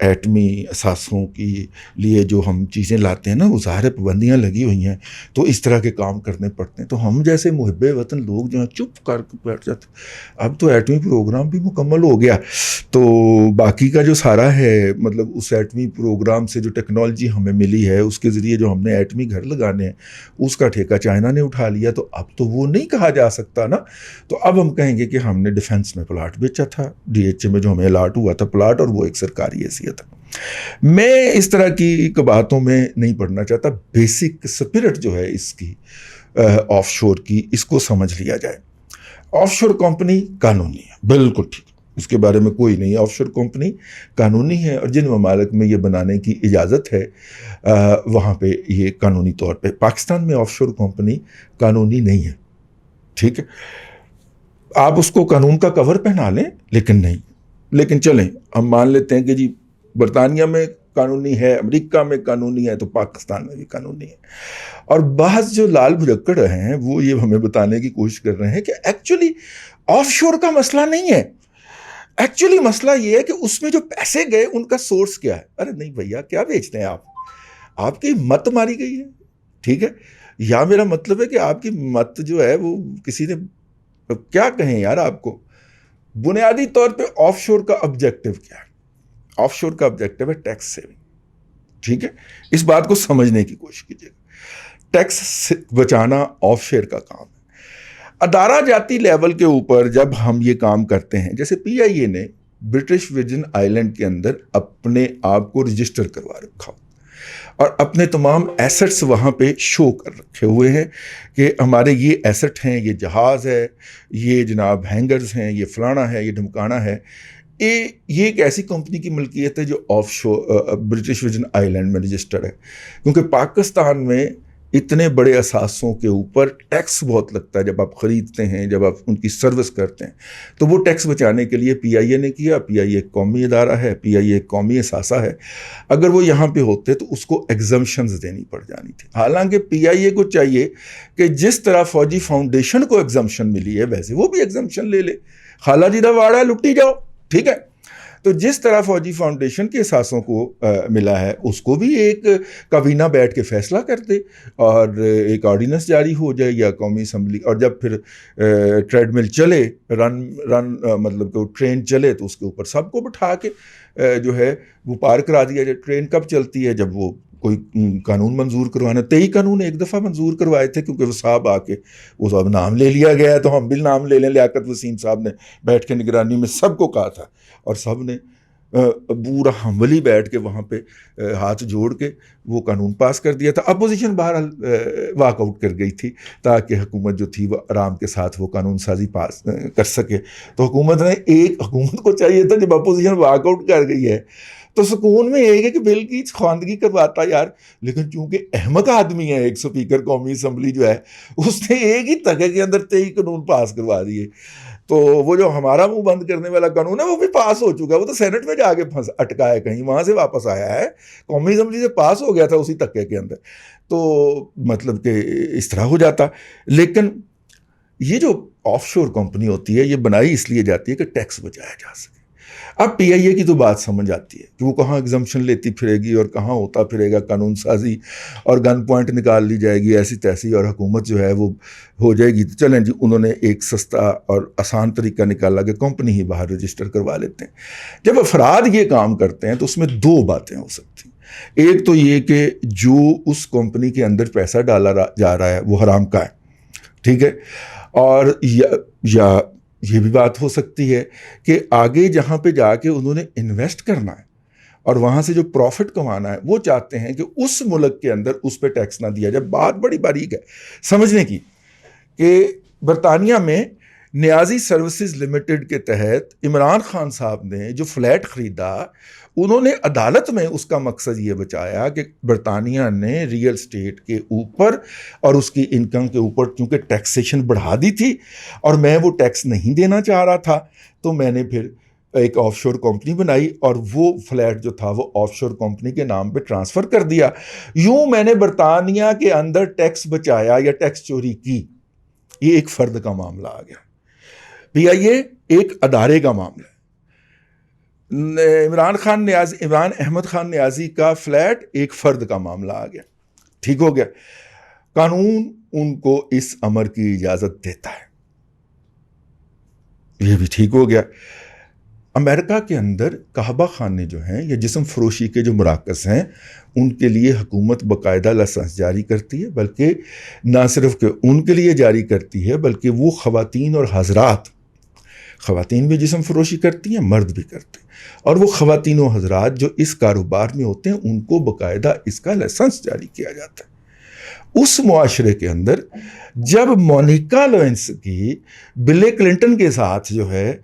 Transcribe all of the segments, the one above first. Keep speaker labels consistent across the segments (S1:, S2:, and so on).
S1: ایٹمی اثاثوں کی لیے جو ہم چیزیں لاتے ہیں نا، وہ ظاہر پابندیاں لگی ہوئی ہیں، تو اس طرح کے کام کرنے پڑتے ہیں، تو ہم جیسے محب وطن لوگ جو ہیں چپ کر کے بیٹھ جاتے ہیں۔ اب تو ایٹمی پروگرام بھی مکمل ہو گیا، تو باقی کا جو سارا ہے مطلب اس ایٹمی پروگرام سے جو ٹیکنالوجی ہمیں ملی ہے، اس کے ذریعے جو ہم نے ایٹمی گھر لگانے ہیں، اس کا ٹھیکہ چائنا نے اٹھا لیا، تو اب تو وہ نہیں کہا جا سکتا نا۔ تو اب ہم کہیں گے کہ ہم نے ڈیفنس میں پلاٹ بیچا تھا، ڈی ایچ اے میں جو ہمیں الاٹ ہوا تھا پلاٹ، اور وہ ایک سرکاری حیثیت ہے۔ میں اس طرح کی باتوں میں نہیں پڑھنا چاہتا، بیسک اسپرٹ جو ہے اس کی آف شور کی، اس کو سمجھ لیا جائے۔ آف شور کمپنی قانونی ہے، بالکل ٹھیک، اس کے بارے میں کوئی نہیں، آف شور کمپنی قانونی ہے، اور جن ممالک میں یہ بنانے کی اجازت ہے وہاں پہ یہ قانونی طور پہ۔ پاکستان میں آف شور کمپنی قانونی نہیں ہے، ٹھیک ہے، آپ اس کو قانون کا کور پہنا لیں لیکن نہیں۔ لیکن چلیں ہم مان لیتے ہیں کہ جی برطانیہ میں قانونی ہے، امریکہ میں قانونی ہے، تو پاکستان میں بھی قانونی ہے۔ اور بعض جو لال بھجکڑ ہیں وہ یہ ہمیں بتانے کی کوشش کر رہے ہیں کہ ایکچولی آف شور کا مسئلہ نہیں ہے، ایکچولی مسئلہ یہ ہے کہ اس میں جو پیسے گئے ان کا سورس کیا ہے۔ ارے نہیں بھیا، کیا بیچتے ہیں آپ کی مت ماری گئی ہے، ٹھیک ہے، یا میرا مطلب ہے کہ آپ کی مت جو ہے وہ کسی نے، کیا کہیں یار آپ کو، بنیادی طور پہ آف شور کا آبجیکٹو کیا ہے؟ آف شور کا آبجیکٹو ہے ٹیکس سیونگ، ٹھیک ہے، اس بات کو سمجھنے کی کوشش کیجیے گا۔ ٹیکس بچانا آف شور کا کام ہے۔ ادارہ جاتی لیول کے اوپر جب ہم یہ کام کرتے ہیں، جیسے پی آئی اے نے برٹش ورجن آئیلینڈ کے اندر اپنے آپ کو رجسٹر کروا رکھا اور اپنے تمام ایسٹس وہاں پہ شو کر رکھے ہوئے ہیں کہ ہمارے یہ ایسٹ ہیں، یہ جہاز ہے، یہ جناب ہینگرز ہیں، یہ فلانا ہے، یہ ڈھمکانا ہے۔ یہ ایک ایسی کمپنی کی ملکیت ہے جو آف شور برٹش ورجن آئیلینڈ میں رجسٹرڈ ہے، کیونکہ پاکستان میں اتنے بڑے اثاثوں کے اوپر ٹیکس بہت لگتا ہے جب آپ خریدتے ہیں، جب آپ ان کی سروس کرتے ہیں، تو وہ ٹیکس بچانے کے لیے پی آئی اے نے کیا۔ پی آئی اے ایک قومی ادارہ ہے، پی آئی اے ایک قومی اثاثہ ہے، اگر وہ یہاں پہ ہوتے تو اس کو ایگزمپشنز دینی پڑ جانی تھی۔ حالانکہ پی آئی اے کو چاہیے کہ جس طرح فوجی فاؤنڈیشن کو ایگزمپشن ملی ہے ویسے وہ بھی ایگزمپشن لے لے، خالہ جی دا واڑا لٹی جاؤ، ٹھیک ہے۔ تو جس طرح فوجی فاؤنڈیشن کے اثاثوں کو ملا ہے اس کو بھی ایک کابینہ بیٹھ کے فیصلہ کر دے اور ایک آرڈیننس جاری ہو جائے یا قومی اسمبلی، اور جب پھر ٹریڈ مل چلے، رن مطلب کہ ٹرین چلے تو اس کے اوپر سب کو بٹھا کے جو ہے وہ پار کرا دیا جائے۔ ٹرین کب چلتی ہے؟ جب وہ کوئی قانون منظور کروانا، 23 قانون ایک دفعہ منظور کروائے تھے، کیونکہ وہ صاحب آ کے وہ صاحب نام لے لیا گیا ہے تو ہم بھی نام لے لیں۔ لیاقت وسیم صاحب نے بیٹھ کے نگرانی میں سب کو کہا تھا اور سب نے پورا حملی بیٹھ کے وہاں پہ ہاتھ جوڑ کے وہ قانون پاس کر دیا تھا۔ اپوزیشن بہرحال واک آؤٹ کر گئی تھی تاکہ حکومت جو تھی وہ آرام کے ساتھ وہ قانون سازی پاس کر سکے۔ تو حکومت کو چاہیے تھا جب اپوزیشن واک آؤٹ کر گئی ہے تو سکون میں یہ ہے کہ بل کی خواندگی کرواتا یار، لیکن چونکہ احمق آدمی ہے ایک اسپیکر قومی اسمبلی جو ہے، اس نے ایک ہی تھکے کے اندر 23 قانون پاس کروا دیے۔ تو وہ جو ہمارا منہ بند کرنے والا قانون ہے وہ بھی پاس ہو چکا ہے، وہ تو سینٹ میں جا کے اٹکا ہے کہیں، وہاں سے واپس آیا ہے، قومی اسمبلی سے پاس ہو گیا تھا اسی تھکے کے اندر، تو مطلب کہ اس طرح ہو جاتا۔ لیکن یہ جو آف شور کمپنی ہوتی ہے یہ بنائی اس لیے جاتی ہے کہ ٹیکس بچایا جا سکے۔ اب پی آئی اے کی تو بات سمجھ آتی ہے کہ وہ کہاں ایگزمپشن لیتی پھرے گی اور کہاں ہوتا پھرے گا قانون سازی، اور گن پوائنٹ نکال لی جائے گی ایسی تیسی، اور حکومت جو ہے وہ ہو جائے گی۔ تو چلیں جی، انہوں نے ایک سستا اور آسان طریقہ نکالا کہ کمپنی ہی باہر رجسٹر کروا لیتے ہیں۔ جب افراد یہ کام کرتے ہیں تو اس میں دو باتیں ہو سکتی ہیں۔ ایک تو یہ کہ جو اس کمپنی کے اندر پیسہ ڈالا جا رہا ہے وہ حرام کا ہے، ٹھیک ہے، اور یا یہ بھی بات ہو سکتی ہے کہ آگے جہاں پہ جا کے انہوں نے انویسٹ کرنا ہے اور وہاں سے جو پروفٹ کمانا ہے وہ چاہتے ہیں کہ اس ملک کے اندر اس پہ ٹیکس نہ دیا جائے۔ بات بڑی باریک ہے سمجھنے کی کہ برطانیہ میں نیازی سروسز لمیٹڈ کے تحت عمران خان صاحب نے جو فلیٹ خریدا، انہوں نے عدالت میں اس کا مقصد یہ بچایا کہ برطانیہ نے ریئل اسٹیٹ کے اوپر اور اس کی انکم کے اوپر چونکہ ٹیکسیشن بڑھا دی تھی اور میں وہ ٹیکس نہیں دینا چاہ رہا تھا، تو میں نے پھر ایک آف شور کمپنی بنائی اور وہ فلیٹ جو تھا وہ آف شور کمپنی کے نام پہ ٹرانسفر کر دیا۔ یوں میں نے برطانیہ کے اندر ٹیکس بچایا یا ٹیکس چوری کی۔ یہ ایک فرد کا معاملہ آ گیا، پی آئی اے ایک ادارے کا معاملہ ہے۔ عمران احمد خان نیازی کا فلیٹ ایک فرد کا معاملہ آ گیا، ٹھیک ہو گیا، قانون ان کو اس امر کی اجازت دیتا ہے، یہ بھی ٹھیک ہو گیا۔ امریکہ کے اندر کعبہ خانے جو ہیں یا جسم فروشی کے جو مراکز ہیں ان کے لیے حکومت باقاعدہ لائسنس جاری کرتی ہے، بلکہ نہ صرف کہ ان کے لیے جاری کرتی ہے بلکہ وہ خواتین اور حضرات، خواتین بھی جسم فروشی کرتی ہیں، مرد بھی کرتے ہیں، اور وہ خواتین و حضرات جو اس کاروبار میں ہوتے ہیں ان کو باقاعدہ اس کا لائسنس جاری کیا جاتا ہے۔ اس معاشرے کے اندر جب مونیکا لیوینس کی بل کلنٹن کے ساتھ جو ہے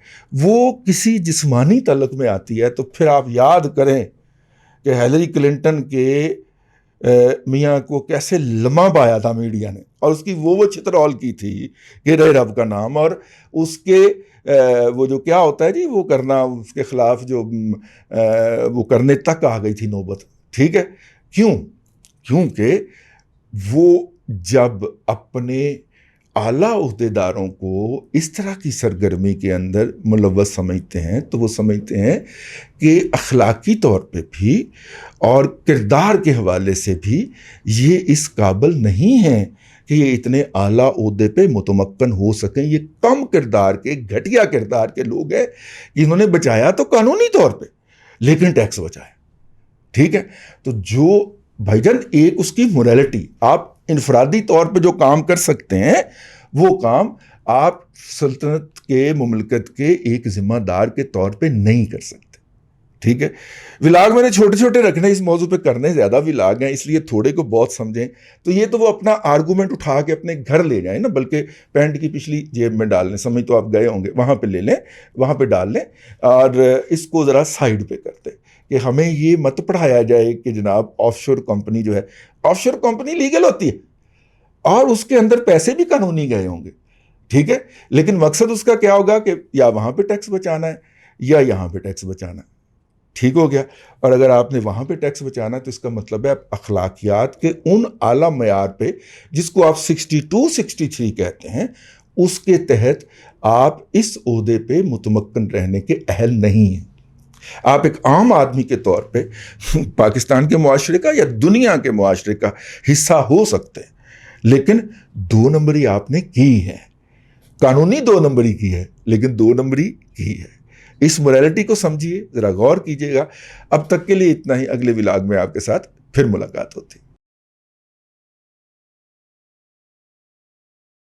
S1: وہ کسی جسمانی تعلق میں آتی ہے تو پھر آپ یاد کریں کہ ہیلری کلنٹن کے میاں کو کیسے لمحہ پایا تھا میڈیا نے، اور اس کی وہ چترول کی تھی کہ رے رب کا نام، اور اس کے وہ جو کیا ہوتا ہے جی وہ کرنا، اس کے خلاف جو وہ کرنے تک آ گئی تھی نوبت، ٹھیک ہے۔ کیونکہ وہ جب اپنے اعلیٰ عہدیداروں کو اس طرح کی سرگرمی کے اندر ملوث سمجھتے ہیں تو وہ سمجھتے ہیں کہ اخلاقی طور پہ بھی اور کردار کے حوالے سے بھی یہ اس قابل نہیں ہیں کہ یہ اتنے اعلیٰ عہدے پہ متمکن ہو سکیں، یہ کم کردار کے، گھٹیا کردار کے لوگ ہیں، انہوں نے بچایا تو قانونی طور پہ لیکن ٹیکس بچایا، ٹھیک ہے۔ تو جو بھائی جان ایک اس کی موریلٹی، آپ انفرادی طور پہ جو کام کر سکتے ہیں وہ کام آپ سلطنت کے مملکت کے ایک ذمہ دار کے طور پہ نہیں کر سکتے، ٹھیک ہے۔ ولاگ میں نے چھوٹے چھوٹے رکھنے، اس موضوع پہ کرنے زیادہ ولاگ ہیں، اس لیے تھوڑے کو بہت سمجھیں تو یہ تو وہ اپنا آرگومنٹ اٹھا کے اپنے گھر لے جائیں نا، بلکہ پینٹ کی پچھلی جیب میں ڈال لیں، سمجھ تو آپ گئے ہوں گے، وہاں پہ لے لیں، وہاں پہ ڈال لیں، اور اس کو ذرا سائڈ پہ کرتے کہ ہمیں یہ مت پڑھایا جائے کہ جناب آف شور کمپنی جو ہے، آف شور کمپنی لیگل ہوتی ہے اور اس کے اندر پیسے بھی قانونی گئے ہوں گے، ٹھیک ہے، لیکن مقصد اس کا کیا ہوگا کہ یا وہاں پہ ٹیکس بچانا ہے یا یہاں پہ ٹیکس بچانا ہے، ٹھیک ہو گیا۔ اور اگر آپ نے وہاں پہ ٹیکس بچانا ہے تو اس کا مطلب ہے آپ اخلاقیات کے ان اعلیٰ معیار پہ جس کو آپ 62 63 کہتے ہیں اس کے تحت آپ اس عہدے پہ متمکن رہنے کے اہل نہیں ہیں۔ آپ ایک عام آدمی کے طور پہ پاکستان کے معاشرے کا یا دنیا کے معاشرے کا حصہ ہو سکتے ہیں، لیکن 2 نمبری آپ نے کی ہے، قانونی 2 نمبری کی ہے لیکن 2 نمبری کی ہے۔ اس موریلٹی کو سمجھیے، ذرا غور کیجیے گا۔ اب تک کے لیے اتنا ہی، اگلے ولاگ میں آپ کے ساتھ پھر ملاقات ہوتی ہے۔